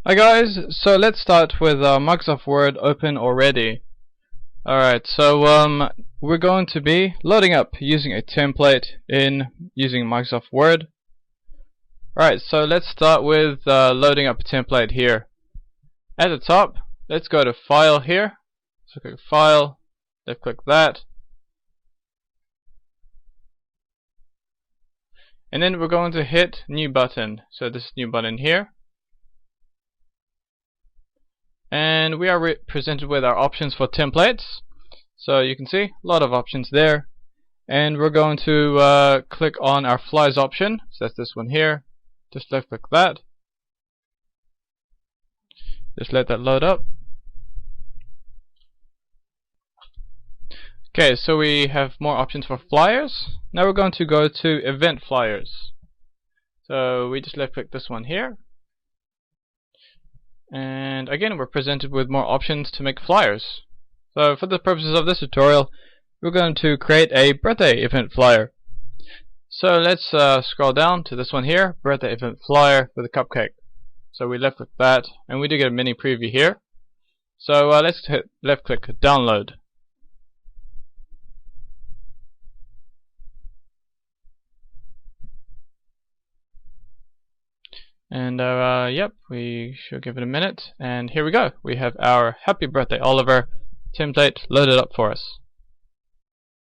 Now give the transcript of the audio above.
Hi guys, so let's start with Microsoft Word open already. Alright, so we're going to be loading up using a template using Microsoft Word. Alright, so let's start with loading up a template here. At the top, let's go to File here. So click File, left click that. And then we're going to hit New Button. So this new button here. And we are presented with our options for templates. So you can see a lot of options there. And we're going to click on our flies option. So that's this one here. Just left click that. Just let that load up. Okay, so we have more options for flyers. Now we're going to go to event flyers. So we just left click this one here. And again, we're presented with more options to make flyers. So for the purposes of this tutorial, we're going to create a birthday event flyer. So let's scroll down to this one here, birthday event flyer with a cupcake. So we left click that, and we do get a mini preview here. So let's hit left click download. And yep, we should give it a minute, and here we go. We have our Happy Birthday Oliver template loaded up for us.